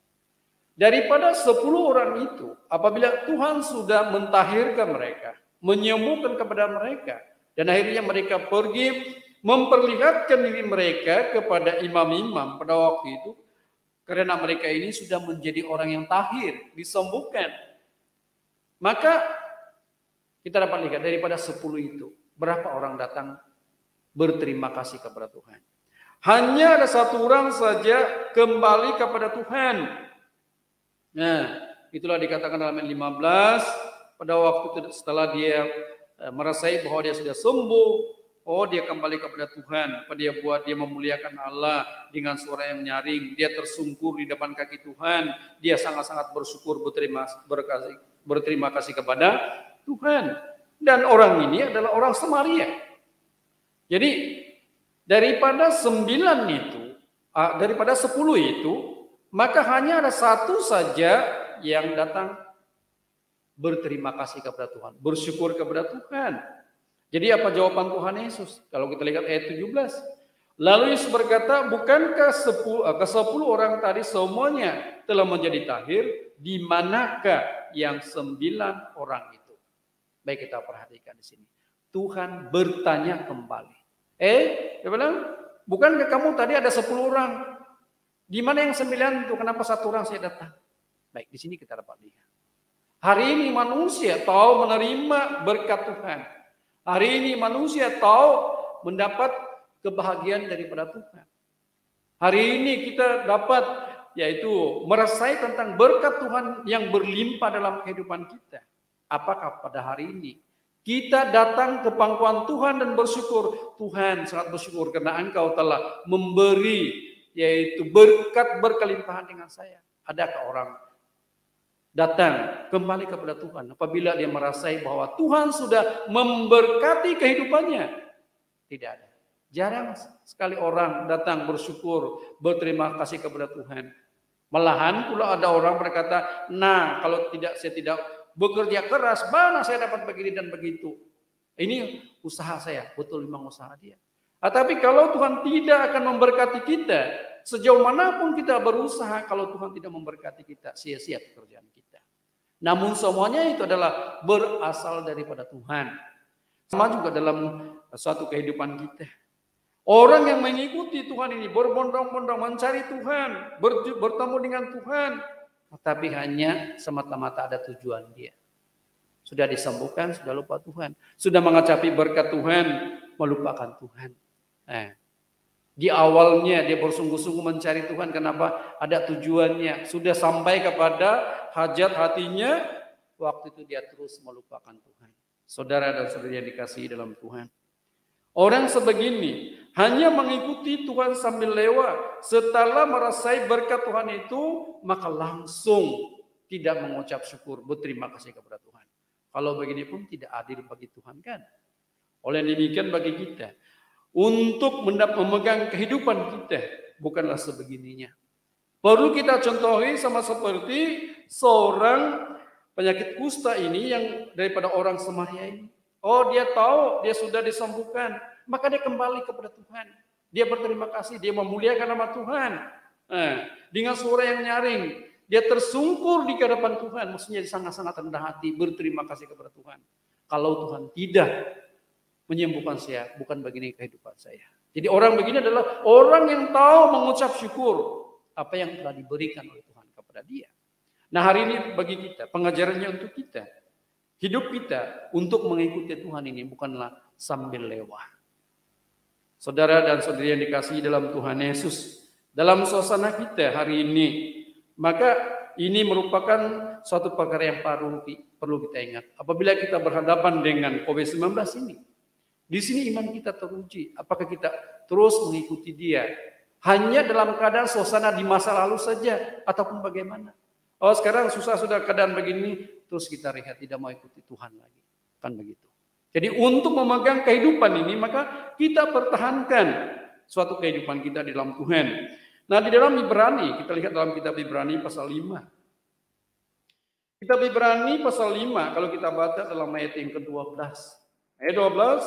Speaker 1: Daripada 10 orang itu, apabila Tuhan sudah mentahirkan mereka, menyembuhkan kepada mereka, dan akhirnya mereka pergi memperlihatkan diri mereka kepada imam-imam pada waktu itu, karena mereka ini sudah menjadi orang yang tahir, disembuhkan. Maka kita dapat lihat daripada 10 itu, berapa orang datang berterima kasih kepada Tuhan. Hanya ada 1 orang saja kembali kepada Tuhan. Nah, itulah dikatakan dalam ayat 15, pada waktu setelah dia merasai bahwa dia sudah sembuh, dia kembali kepada Tuhan. Apa dia buat? Dia memuliakan Allah dengan suara yang nyaring. Dia tersungkur di depan kaki Tuhan. Dia sangat-sangat bersyukur, berterima kasih kepada Tuhan. Dan orang ini adalah orang Samaria. Jadi daripada 9 itu, daripada 10 itu, maka hanya ada 1 saja yang datang berterima kasih kepada Tuhan, bersyukur kepada Tuhan. Jadi apa jawaban Tuhan Yesus? Kalau kita lihat ayat 17. Lalu Yesus berkata, bukankah ke-10 orang tadi semuanya telah menjadi tahir? Di manakah yang 9 orang itu? Baik, kita perhatikan di sini. Tuhan bertanya kembali. Dia bilang, bukankah kamu tadi ada 10 orang? Di mana yang 9 itu? Kenapa 1 orang saya datang? Baik, di sini kita dapat lihat. Hari ini manusia tahu menerima berkat Tuhan. Hari ini manusia tahu mendapat kebahagiaan daripada Tuhan. Hari ini kita dapat yaitu merasai tentang berkat Tuhan yang berlimpah dalam kehidupan kita. Apakah pada hari ini kita datang ke pangkuan Tuhan dan bersyukur, Tuhan sangat bersyukur karena Engkau telah memberi yaitu berkat berkelimpahan dengan saya. Adakah orang datang kembali kepada Tuhan apabila dia merasai bahwa Tuhan sudah memberkati kehidupannya? Tidak ada. Jarang sekali orang datang bersyukur, berterima kasih kepada Tuhan. Malahan pula ada orang berkata, nah kalau saya tidak bekerja keras, mana saya dapat begini dan begitu. Ini usaha saya, betul memang usaha dia. Tapi kalau Tuhan tidak akan memberkati kita, sejauh manapun kita berusaha, kalau Tuhan tidak memberkati kita, sia-sia pekerjaan kita. Namun semuanya itu adalah berasal daripada Tuhan. Sama juga dalam suatu kehidupan kita. Orang yang mengikuti Tuhan ini berbondong-bondong mencari Tuhan, bertemu dengan Tuhan, tapi hanya semata-mata ada tujuan dia. Sudah disembuhkan, sudah lupa Tuhan. Sudah mengacapi berkat Tuhan, melupakan Tuhan. Di awalnya dia bersungguh-sungguh mencari Tuhan. Kenapa? Ada tujuannya. Sudah sampai kepada hajat hatinya, waktu itu dia terus melupakan Tuhan. Saudara dan saudari yang dikasihi dalam Tuhan. Orang sebegini hanya mengikuti Tuhan sambil lewat. Setelah merasai berkat Tuhan itu, maka langsung tidak mengucap syukur, berterima kasih kepada Tuhan. Kalau begini pun tidak adil bagi Tuhan kan? Oleh demikian bagi kita, untuk memegang kehidupan kita, bukanlah sebegininya. Perlu kita contohi sama seperti seorang penyakit kusta ini yang daripada orang Samaria ini. Dia tahu dia sudah disembuhkan, maka dia kembali kepada Tuhan. Dia berterima kasih, dia memuliakan nama Tuhan. Dengan suara yang nyaring, dia tersungkur di hadapan Tuhan, maksudnya sangat-sangat rendah hati, berterima kasih kepada Tuhan. Kalau Tuhan tidak menyembuhkan saya, bukan begini kehidupan saya. Jadi orang begini adalah orang yang tahu mengucap syukur apa yang telah diberikan oleh Tuhan kepada dia. Nah, hari ini bagi kita, pengajarannya untuk kita, hidup kita untuk mengikuti Tuhan ini bukanlah sambil lewat. Saudara dan saudari yang dikasihi dalam Tuhan Yesus, dalam suasana kita hari ini, maka ini merupakan suatu perkara yang perlu kita ingat. Apabila kita berhadapan dengan COVID-19 ini, di sini iman kita teruji. Apakah kita terus mengikuti dia? Hanya dalam keadaan suasana di masa lalu saja, ataupun bagaimana? Oh, sekarang susah sudah keadaan begini, terus kita lihat tidak mau ikuti Tuhan lagi. Kan begitu. Jadi untuk memegang kehidupan ini, maka kita pertahankan suatu kehidupan kita di dalam Tuhan. Nah, di dalam Ibrani, kita lihat dalam kitab Ibrani pasal 5. Kitab Ibrani pasal 5, kalau kita baca dalam ayat yang ke-12. Ayat 12,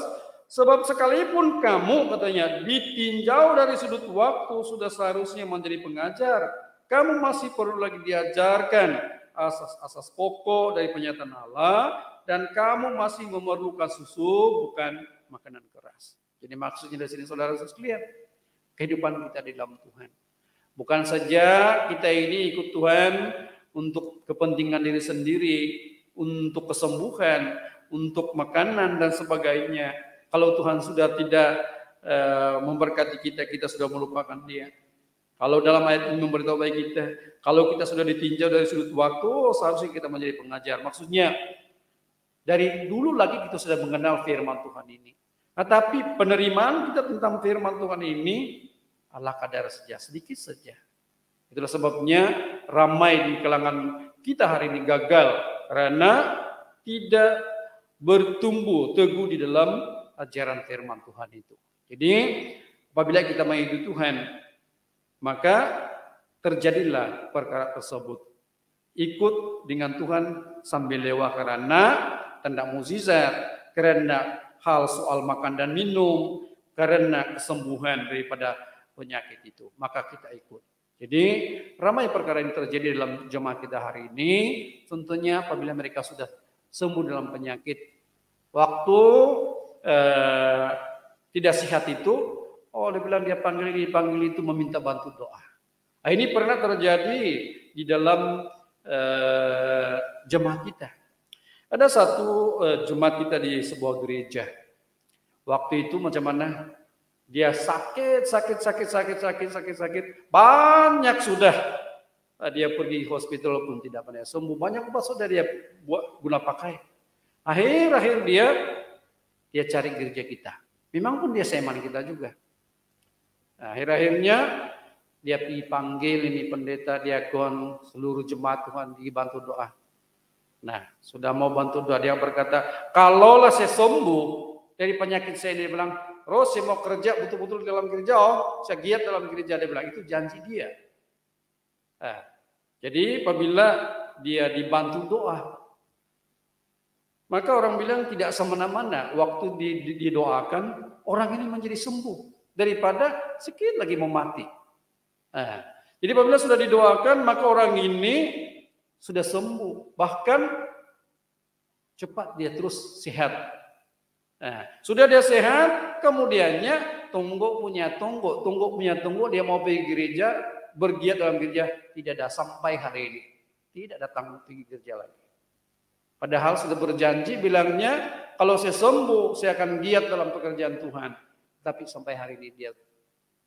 Speaker 1: sebab sekalipun kamu, katanya, ditinjau dari sudut waktu, sudah seharusnya menjadi pengajar, kamu masih perlu lagi diajarkan asas-asas pokok dari penyataan Allah, dan kamu masih memerlukan susu, bukan makanan keras. Jadi maksudnya dari sini saudara sekalian, kehidupan kita di dalam Tuhan. Bukan saja kita ini ikut Tuhan untuk kepentingan diri sendiri, untuk kesembuhan, untuk makanan dan sebagainya. Kalau Tuhan sudah tidak memberkati kita, kita sudah melupakan Dia. Kalau dalam ayat ini memberitahu bagi kita, kalau kita sudah ditinjau dari sudut waktu, seharusnya kita menjadi pengajar. Maksudnya, dari dulu lagi kita sudah mengenal firman Tuhan ini. Nah, tapi penerimaan kita tentang firman Tuhan ini ala kadar saja, sedikit saja. Itulah sebabnya ramai di kalangan kita hari ini gagal karena tidak bertumbuh teguh di dalam ajaran firman Tuhan itu. Jadi apabila kita mengikuti Tuhan, maka terjadilah perkara tersebut. Ikut dengan Tuhan sambil lewat karena tanda mukjizat, karena hal soal makan dan minum, karena kesembuhan daripada penyakit itu, maka kita ikut. Jadi ramai perkara yang terjadi dalam jemaat kita hari ini, tentunya apabila mereka sudah sembuh dalam penyakit, waktu tidak sehat itu, dia bilang dia panggil itu meminta bantu doa. Nah, ini pernah terjadi di dalam jemaat kita. Ada satu jemaat kita di sebuah gereja. Waktu itu macam mana? Dia sakit, banyak sudah. Dia pergi hospital pun tidak pernah sembuh. Banyak obat sudah dia guna pakai. Akhir dia cari gereja kita. Memang pun dia seman kita juga. Akhir-akhirnya dia dipanggil ini pendeta, diakon, seluruh jemaat Tuhan dibantu doa. Nah, sudah mau bantu doa, dia berkata, kalaulah saya sembuh dari penyakit saya, dia bilang, Ros, saya mau kerja betul-betul dalam gereja, saya giat dalam gereja, dia bilang, itu janji dia. Jadi apabila dia dibantu doa, maka orang bilang tidak semena-mena waktu didoakan, orang ini menjadi sembuh daripada sedikit lagi mau mati. Jadi apabila sudah didoakan, maka orang ini sudah sembuh, bahkan cepat dia terus sehat. Sudah dia sehat, kemudiannya tunggu punya tunggu, dia mau pergi gereja, bergiat dalam gereja, tidak ada sampai hari ini, tidak datang pergi gereja lagi. Padahal sudah berjanji bilangnya, kalau saya sembuh, saya akan giat dalam pekerjaan Tuhan. Tapi sampai hari ini dia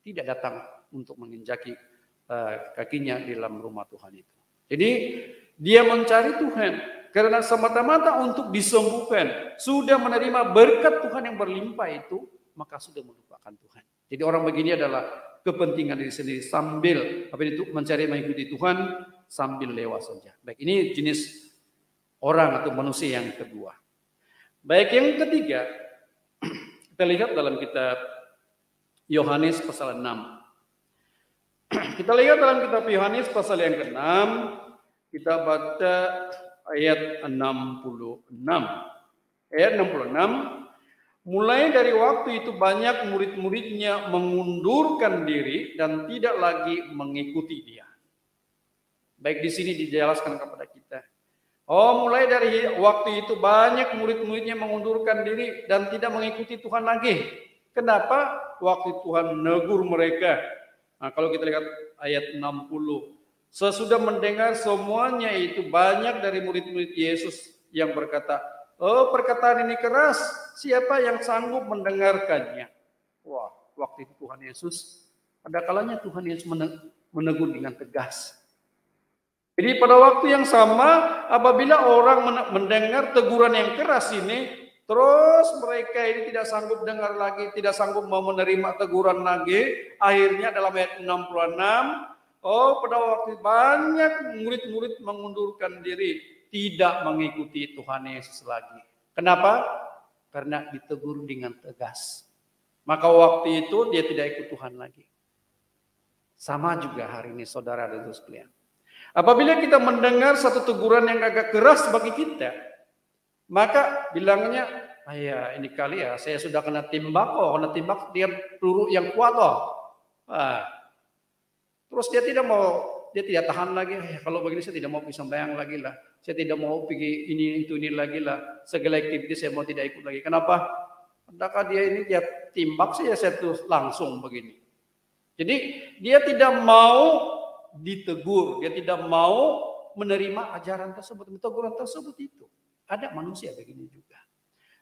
Speaker 1: tidak datang untuk menginjaki kakinya di dalam rumah Tuhan itu. Jadi dia mencari Tuhan karena semata-mata untuk disembuhkan. Sudah menerima berkat Tuhan yang berlimpah itu, maka sudah melupakan Tuhan. Jadi orang begini adalah kepentingan diri sendiri sambil mencari mengikuti Tuhan sambil lewat saja. Baik, ini jenis orang atau manusia yang kedua. Baik, yang ketiga, kita lihat dalam kitab Yohanes pasal 6. Kita lihat dalam kitab Yohanes pasal yang ke-6, kita baca ayat 66. Ayat 66, mulai dari waktu itu banyak murid-muridnya mengundurkan diri dan tidak lagi mengikuti dia. Baik, di sini dijelaskan kepada kita. Mulai dari waktu itu banyak murid-muridnya mengundurkan diri dan tidak mengikuti Tuhan lagi. Kenapa? Waktu Tuhan menegur mereka. Nah, kalau kita lihat ayat 60. Sesudah mendengar semuanya itu, banyak dari murid-murid Yesus yang berkata, perkataan ini keras, siapa yang sanggup mendengarkannya? Wah, waktu itu Tuhan Yesus, ada kalanya Tuhan Yesus menegur dengan tegas. Jadi pada waktu yang sama, apabila orang mendengar teguran yang keras ini, terus mereka ini tidak sanggup dengar lagi, tidak sanggup mau menerima teguran lagi. Akhirnya dalam ayat 66, pada waktu banyak murid-murid mengundurkan diri, tidak mengikuti Tuhan Yesus lagi. Kenapa? Karena ditegur dengan tegas. Maka waktu itu dia tidak ikut Tuhan lagi. Sama juga hari ini saudara dan saudara sekalian. Apabila kita mendengar satu teguran yang agak keras bagi kita, maka bilangnya, ya ini kali ya saya sudah kena timbak dia peluru yang kuat terus dia tidak tahan lagi. Kalau begini saya tidak mau pisah bayang lagi lah. Saya tidak mau pergi ini lagi lah. Segala aktivitas saya mau tidak ikut lagi. Kenapa? Adakah dia timbak saya tuh langsung begini. Jadi dia tidak mau ditegur, dia tidak mau menerima ajaran tersebut, teguran tersebut itu. Ada manusia begini juga.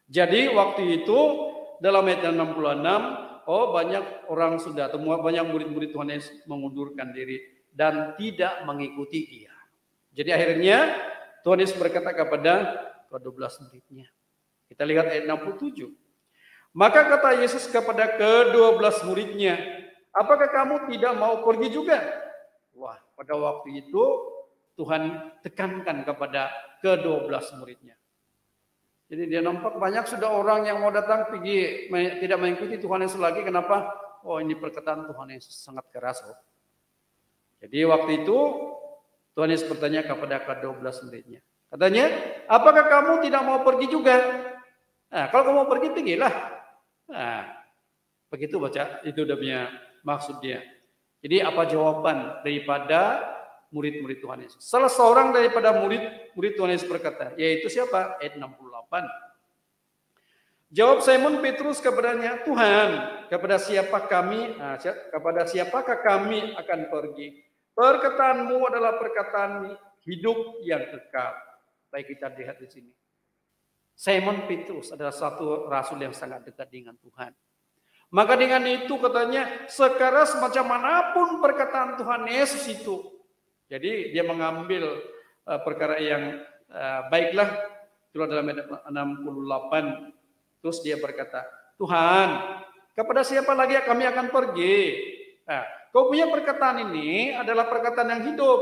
Speaker 1: Jadi waktu itu dalam ayat 66, banyak orang sudah banyak murid-murid Tuhan Yesus mengundurkan diri dan tidak mengikuti dia. Jadi akhirnya Tuhan Yesus berkata kepada ke-12 muridnya. Kita lihat ayat 67. Maka kata Yesus kepada ke-12 muridnya, apakah kamu tidak mau pergi juga? Wah, pada waktu itu Tuhan tekankan kepada ke-12 muridnya. Jadi dia nampak banyak sudah orang yang mau datang pergi tidak mengikuti Tuhan Yesus lagi. Kenapa? Ini perkataan Tuhan Yesus sangat keras. Jadi waktu itu Tuhan Yesus bertanya kepada ke-12 muridnya. Katanya, apakah kamu tidak mau pergi juga? Nah, kalau kamu mau pergi, pergilah. Nah, begitu baca, itu udah punya maksud dia. Jadi apa jawaban daripada murid-murid Tuhan Yesus? Salah seorang daripada murid Tuhan Yesus berkata, yaitu siapa? Ayat 68. Jawab Simon Petrus kepadanya, Tuhan, kepada siapakah kami akan pergi? Perkataanmu adalah perkataan hidup yang kekal. Baik, kita lihat di sini. Simon Petrus adalah satu rasul yang sangat dekat dengan Tuhan. Maka dengan itu katanya sekeras macam manapun perkataan Tuhan Yesus itu. Jadi dia mengambil perkara yang baiklah. Itu dalam ayat 68. Terus dia berkata, Tuhan, kepada siapa lagi kami akan pergi? Nah, kau punya perkataan ini adalah perkataan yang hidup.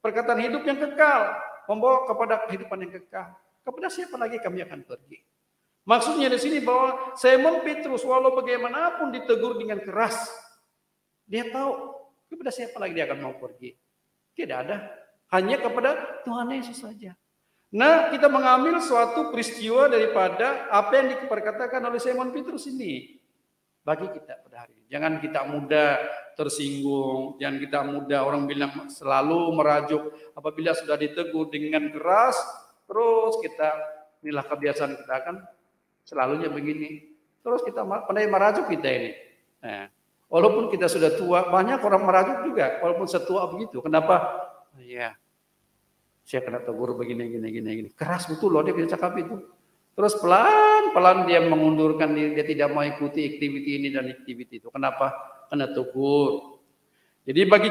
Speaker 1: Perkataan hidup yang kekal. Membawa kepada kehidupan yang kekal. Kepada siapa lagi kami akan pergi? Maksudnya di sini bahwa Simon Petrus walau bagaimanapun ditegur dengan keras, dia tahu kepada siapa lagi dia akan mau pergi. Tidak ada, hanya kepada Tuhan Yesus saja. Nah, kita mengambil suatu peristiwa daripada apa yang diperkatakan oleh Simon Petrus ini bagi kita pada hari ini. Jangan kita mudah tersinggung, jangan kita mudah orang bilang selalu merajuk. Apabila sudah ditegur dengan keras, terus inilah kebiasaan kita kan. Selalunya begini. Terus kita pandai merajuk kita ini. Nah, walaupun kita sudah tua, banyak orang merajuk juga. Walaupun setua begitu. Kenapa? Ya, saya kena tegur begini. Keras betul loh dia bisa cakap itu. Terus pelan-pelan dia mengundurkan diri. Dia tidak mau ikuti aktiviti ini dan aktiviti itu. Kenapa? Kena tegur. Jadi bagi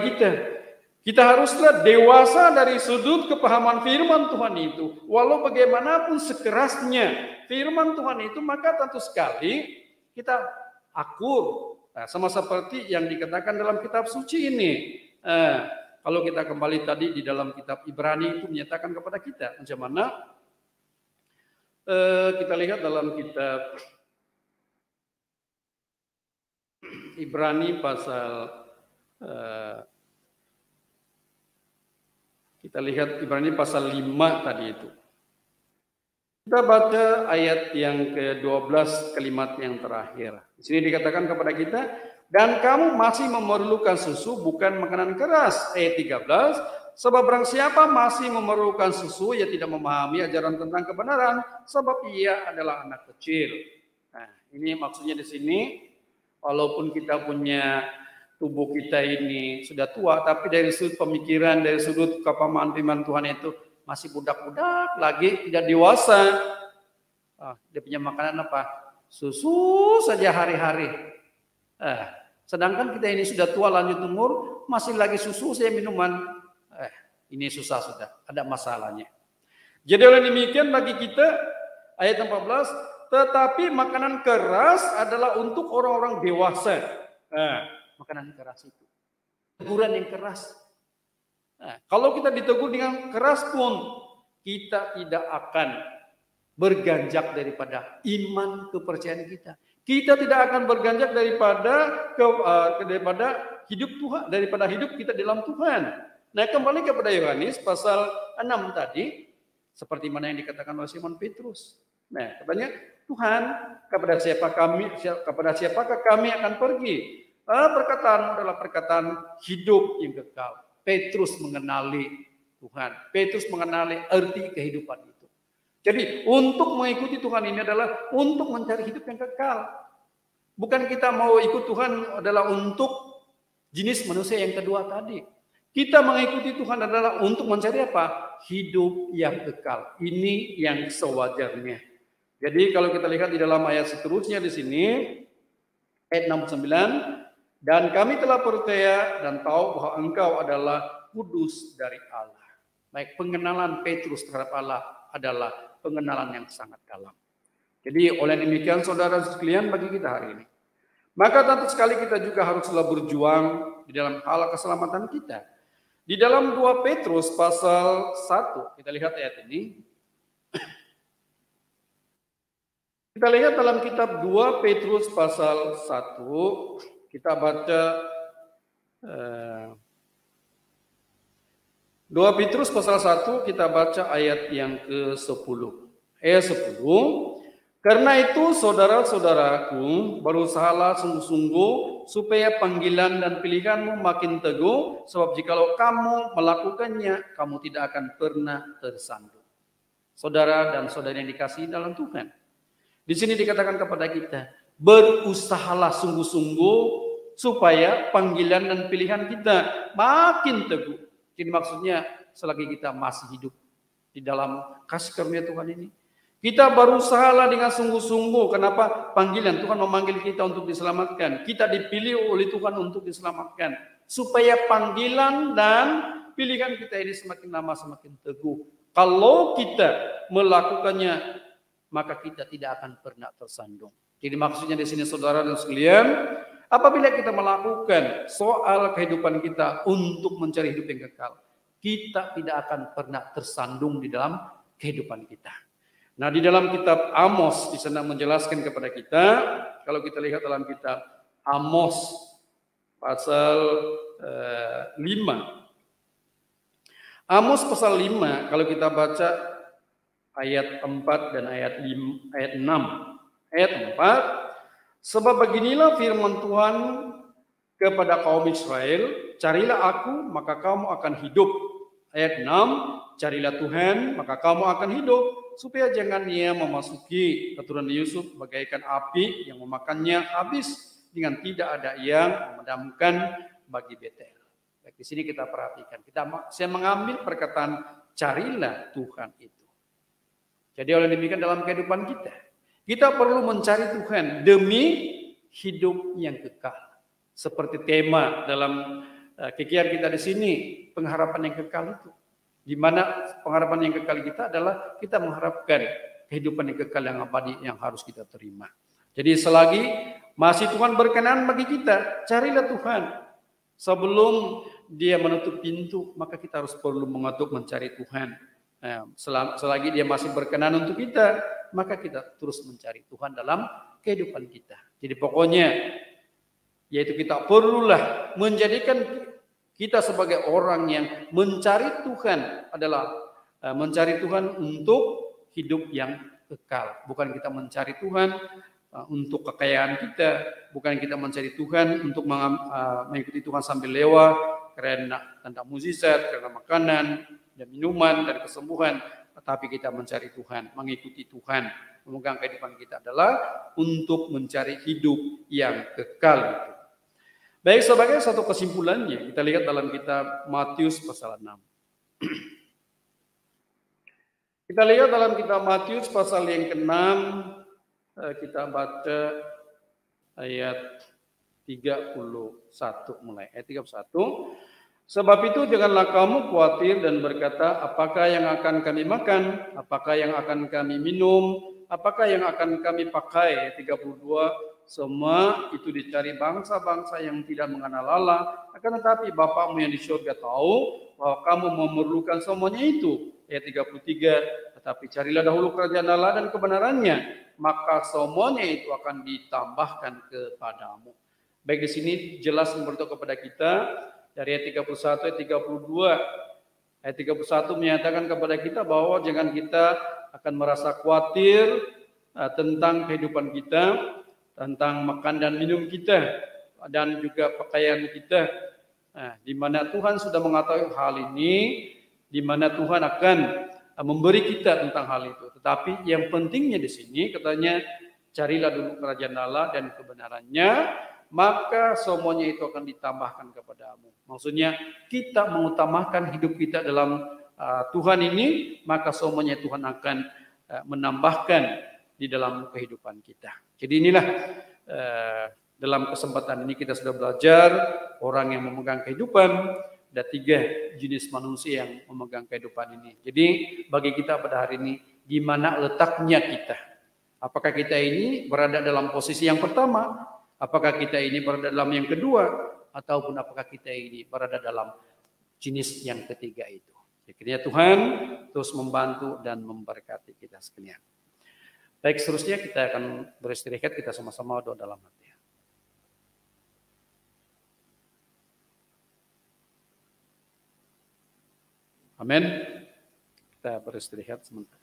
Speaker 1: kita haruslah dewasa dari sudut kepahaman firman Tuhan itu. Walau bagaimanapun sekerasnya firman Tuhan itu, maka tentu sekali kita akur. Nah, sama seperti yang dikatakan dalam kitab suci ini. Kalau kita kembali tadi di dalam kitab Ibrani itu menyatakan kepada kita. Macam mana? Kita lihat dalam kitab Ibrani pasal kita lihat Ibrani pasal 5 tadi itu. Kita baca ayat yang ke-12 kalimat yang terakhir. Di sini dikatakan kepada kita, dan kamu masih memerlukan susu bukan makanan keras. Ayat 13, sebab barang siapa masih memerlukan susu, ia tidak memahami ajaran tentang kebenaran, sebab ia adalah anak kecil. Nah, ini maksudnya di sini, walaupun kita punya tubuh kita ini sudah tua, tapi dari sudut pemikiran, dari sudut kepahaman firman Tuhan itu masih budak-budak lagi, tidak dewasa. Dia punya makanan apa? Susu saja hari-hari. Sedangkan kita ini sudah tua lanjut umur, masih lagi susu saya minuman. Ini susah sudah, ada masalahnya. Jadi oleh demikian bagi kita, ayat 14, tetapi makanan keras adalah untuk orang-orang dewasa. Nah, makanan keras itu. Teguran yang keras. Nah, kalau kita ditegur dengan keras pun, kita tidak akan berganjak daripada iman kepercayaan kita. Kita tidak akan berganjak daripada hidup Tuhan, daripada hidup kita dalam Tuhan. Nah, kembali kepada Yohanes pasal 6 tadi, seperti mana yang dikatakan oleh Simon Petrus. Nah, katanya, Tuhan, kepada siapakah kami akan pergi? Perkataan adalah perkataan hidup yang kekal. Petrus mengenali Tuhan. Petrus mengenali arti kehidupan itu. Jadi, untuk mengikuti Tuhan ini adalah untuk mencari hidup yang kekal. Bukan kita mau ikut Tuhan adalah untuk jenis manusia yang kedua tadi. Kita mengikuti Tuhan adalah untuk mencari apa? Hidup yang kekal. Ini yang sewajarnya. Jadi kalau kita lihat di dalam ayat seterusnya di sini, ayat 69, dan kami telah percaya dan tahu bahwa engkau adalah kudus dari Allah. Baik, pengenalan Petrus terhadap Allah adalah pengenalan yang sangat dalam. Jadi oleh demikian saudara sekalian bagi kita hari ini, maka tentu sekali kita juga haruslah berjuang di dalam hal keselamatan kita. Di dalam 2 Petrus pasal 1, kita lihat ayat ini. Kita lihat dalam kitab 2 Petrus pasal 1, kita baca 2 Petrus pasal 1, kita baca ayat yang ke-10. Ayat 10. Karena itu saudara-saudaraku, berusahalah sungguh-sungguh supaya panggilan dan pilihanmu makin teguh, sebab jikalau kamu melakukannya, kamu tidak akan pernah tersandung. Saudara dan saudari yang dikasihi dalam Tuhan. Di sini dikatakan kepada kita, berusahalah sungguh-sungguh supaya panggilan dan pilihan kita makin teguh. Jadi maksudnya selagi kita masih hidup di dalam kasih karunia Tuhan ini, kita berusahalah dengan sungguh-sungguh. Kenapa? Panggilan Tuhan memanggil kita untuk diselamatkan. Kita dipilih oleh Tuhan untuk diselamatkan. Supaya panggilan dan pilihan kita ini semakin lama semakin teguh. Kalau kita melakukannya, maka kita tidak akan pernah tersandung. Jadi maksudnya di sini saudara dan sekalian, apabila kita melakukan soal kehidupan kita untuk mencari hidup yang kekal, kita tidak akan pernah tersandung di dalam kehidupan kita. Nah, di dalam kitab Amos di sana menjelaskan kepada kita, kalau kita lihat dalam kitab Amos pasal 5. Amos pasal 5 kalau kita baca ayat 4 dan ayat 6. Ayat 4, sebab beginilah firman Tuhan kepada kaum Israel, carilah aku maka kamu akan hidup. Ayat 6, carilah Tuhan maka kamu akan hidup, supaya jangan ia memasuki keturunan Yusuf bagaikan api yang memakannya habis, dengan tidak ada yang memadamkan bagi Betel. Baik, di sini kita perhatikan, saya mengambil perkataan carilah Tuhan itu. Jadi oleh demikian dalam kehidupan kita perlu mencari Tuhan demi hidup yang kekal. Seperti tema dalam kegiatan kita di sini, pengharapan yang kekal itu. Di mana pengharapan yang kekal kita adalah kita mengharapkan kehidupan yang kekal yang abadi yang harus kita terima. Jadi selagi masih Tuhan berkenan bagi kita, carilah Tuhan. Sebelum dia menutup pintu, maka kita harus perlu mengetuk mencari Tuhan. Selagi dia masih berkenan untuk kita, maka kita terus mencari Tuhan dalam kehidupan kita. Jadi pokoknya, yaitu kita perlulah menjadikan kita sebagai orang yang mencari Tuhan adalah mencari Tuhan untuk hidup yang kekal. Bukan kita mencari Tuhan untuk kekayaan kita, bukan kita mencari Tuhan untuk mengikuti Tuhan sambil lewat karena tanda mukjizat, karena makanan dan minuman dan kesembuhan, tetapi kita mencari Tuhan, mengikuti Tuhan, memegang kehidupan kita adalah untuk mencari hidup yang kekal. Baik, sebagai satu kesimpulannya, kita lihat dalam kitab Matius pasal 6. Kita lihat dalam kitab Matius pasal yang ke-6, kita baca ayat 31 mulai. Ayat 31. Sebab itu janganlah kamu khawatir dan berkata, apakah yang akan kami makan, apakah yang akan kami minum, apakah yang akan kami pakai. 32, semua itu dicari bangsa-bangsa yang tidak mengenal Allah, akan tetapi Bapamu yang di surga tahu bahwa kamu memerlukan semuanya itu. Ayat 33, tetapi carilah dahulu kerajaan Allah dan kebenarannya, maka semuanya itu akan ditambahkan kepadamu. Baik, di sini jelas memberitahu kepada kita dari ayat 31 ayat 32. Ayat 31 menyatakan kepada kita bahwa jangan kita akan merasa khawatir tentang kehidupan kita, tentang makan dan minum kita, dan juga pakaian kita. Di mana Tuhan sudah mengetahui hal ini, di mana Tuhan akan memberi kita tentang hal itu. Tetapi yang pentingnya di sini katanya, carilah dulu kerajaan Allah dan kebenarannya, maka semuanya itu akan ditambahkan kepadamu. Maksudnya kita mengutamakan hidup kita dalam Tuhan ini, maka semuanya Tuhan akan menambahkan di dalam kehidupan kita. Jadi inilah dalam kesempatan ini kita sudah belajar orang yang memegang kehidupan. Ada 3 jenis manusia yang memegang kehidupan ini. Jadi bagi kita pada hari ini, di mana letaknya kita? Apakah kita ini berada dalam posisi yang pertama? Apakah kita ini berada dalam yang kedua? Ataupun apakah kita ini berada dalam jenis yang ketiga itu? Kiranya Tuhan terus membantu dan memberkati kita sekalian. Baik, seterusnya kita akan beristirahat, kita sama-sama doa dalam hati. Amin. Kita beristirahat sebentar.